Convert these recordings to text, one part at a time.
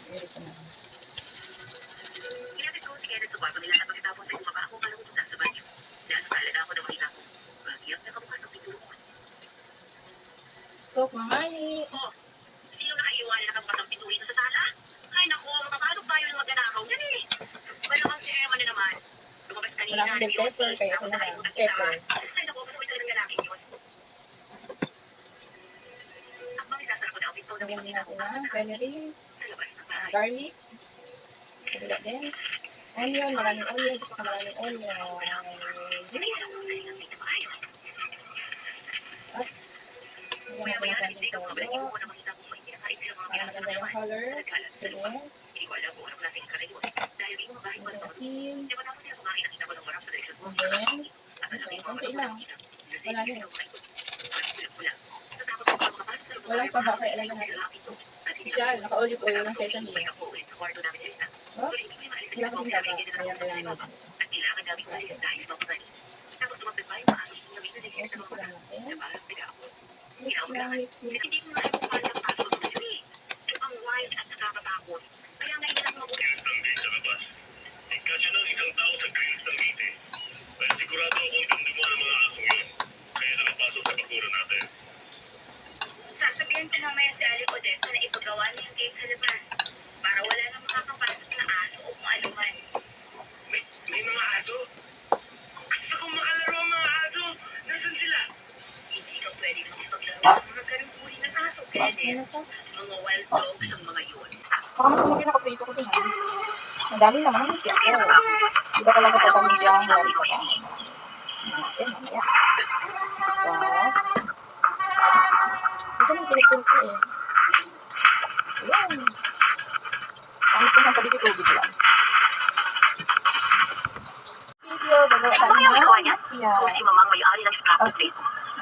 Irit ko na. Inapit ko si Kenneth sa kwarto nila na pagkatapos ay bumaba ako para pupunta sa banyo. Nasa sala na ako na makita ko. Bagiyang nakabukas ang pinto ko. Cook, mamani. Oh, sino nakahiwalay na nakabukas ang pinto dito sa sala? Ay naku, mapapasok tayo ng magnanakaw yan eh. Malamang si Emma na naman. Lumabas kanina, Wala akong bell pepper, kaya ito tapos na lang. nakalimutan Pepper. isa. Ay naku, pasaway talaga ng lalaki yun. Habang isasara ko na ang pinto na Lagyan makita ko natin ang ng nakasulat celery, sa labas ng bahay. garlic. Kabila din. Onion, maraming onion. Gusto ko maraming onion. Naisip ako na rin ang dito maayos. At, Maya-maya lagyan natin natin ko ito. ko na makita kung may kinakain sila mga Para piraso maganda ng yung laman. color. Nagkalat sa lupa. Sige. Hindi ko alam kung anong klaseng karayon. Dahil may mga bahay pa ng mga Asin. Di ba tapos sila kumain nakita ko ng marap sa direksyon mo? And then, At alam yung mga konti mata lang. ko nakita. Wala na. Ko lang. Natakot ako makapasok sa loob ng Walang bahay. paba, kaya alam na Sila natin. ang pinto. At hindi Siya, na- naka-olive oil ng Pagkatapos, sesame. balik ako ulit sa kwarto namin ni Rita. Oh, Tuloy, hindi ko maalis sa wala isang kasing kaya baba. hindi na Kaya ako si kailangan. Papa. At kailangan namin umalis dahil pangkani. Tapos lumapit pa yung mga aso kong namin na nagising ng mga Mix mata. natin. Na parang biga ako. Mix lang, mix, mix. Hindi ko na kung paano nakapasok ako ngayon eh. Ang wild at nakakatakot. Kaya ngayon lang mabuti. Grills ng gate sa labas. Ikasya ng isang tao sa grills ng gate eh. Kaya sigurado akong dumduman ang mga asong yun. Kaya nakapasok sa bakuran natin. Sasabihin ko mamaya si Ali Odessa na ipagawa niya yung gate sa labas. Para wala nang makakapasok na aso o kung ano man. May mga aso? Gusto kong makalaro ang mga aso. Nasaan sila? Hindi ka pwede na mapaglaro sa mga ganung uri ng aso, Ano Kenneth. to? Mga wild dogs ang mga yun. Baka mas kumigil ako prito ko din. Ang dami naman ang higit ko. Iba talaga sa pamilya ang halos ko. Natin, mamaya. Wow. Gusto mo pinipin ko eh. Ayan. Pangit ko ng tubig lang. Video, gagawa Sino tayo kaya may gawa na. niyan? Yeah. Kung si Mamang may-ari ng scrapbook plate.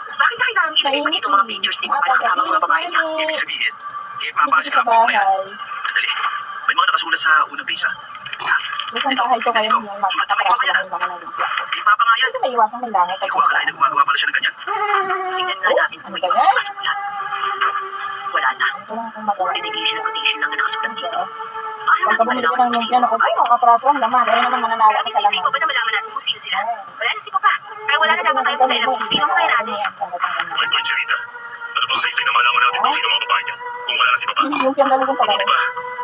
Bakit na kailangan ilagay pati itong mga pictures ni Papa kasama mga babae niya? Ibig sabihin, Dito ipapasya sa ako na yan. bahay. Dali, may mga nakasulat sa unang bisa. Doon sa bahay ko kayo yung magpaparaso lang yung mga ng video. Kay Papa nga yan. Hindi may iwasang may langit. Hindi ko akalain na gumagawa pala siya ng ganyan. Tingnan nga natin kung may Ano ba mga yan? nakasulat. Wala na. Ito lang akong magawa. Dedication at quotation lang ang nakasulat dito. Ito. Paano Pagka natin bumili ka malalaman ng kung lumpia, sino naku, ang makaparaso ang laman. Ayun naman mananalo Pero ka sa may laman. pa ba na malaman natin kung sino sila? Wala na si Papa. Kaya wala na dapat tayo magkailan kung sino ang kaya natin. May point si Rita. Ano bang saysay na malaman natin kung sino mga babae niya? Kung wala na si Papa. Yung lumpia ang galugong pala. Di ba?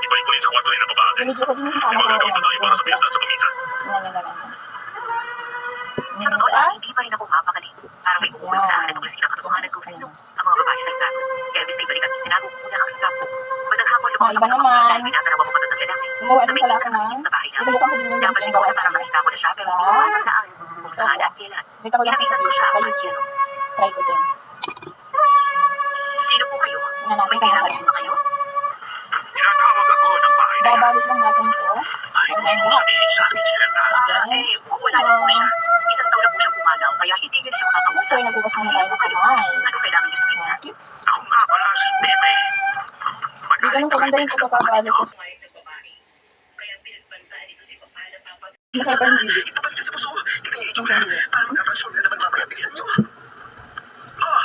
Ipahin ko rin sa kwarto nila Papa ate. Binidyo ko din yung May paano mga ko. gagawin pa tayo para sa piyesta at sa pamisa. Sa totoo lang, hindi pa rin ako mapakali. Parang may kukulang sa akin at tuklasin ang katotohanan kung sino ang mga babae sa itago. Kaya imbis na ibalik at tinago ko muna ang scrapbook. Balang hapon lumabas ako Iba sa naman. bakuran dahil may natarawa ko matandang lalaki. Gumawa Sa din may pala ako ilang ng nakikita sa bahay namin. sinubukan ko din yung Napansin ko gawa na parang nakita ko na siya pero hindi ko matandaan kung saan at kailan. Dito ko lang sa Kinabisan ko siya sa at YouTube. sino. Try ko din. Sino po kayo? Tingnan natin May kung kailangan masarap. ba kayo? Tinatawag ako ng bahay na yan. Babalot lang natin to. Ay, gusto mo sabihin sa akin sila na. Wala na po siya. Isang taon na po siyang pumanaw kaya hindi niyo na siya makakausap. Siyempre, nagbukas muna Sino tayo po ng kayo? kamay. Ano kailangan niyo sabihin niya? Cute. Ako nga pala si Bebe. Hindi ganun kaganda yung pagkapabalot ko. Kumain ng babae. Kaya pinagbantaan nito si Papa na Papa. Masarap ang video. Ipabalik ka sa puso. Ito yung itsura. Para magka-transform na naman mamaya. Bilisan niyo. Oh,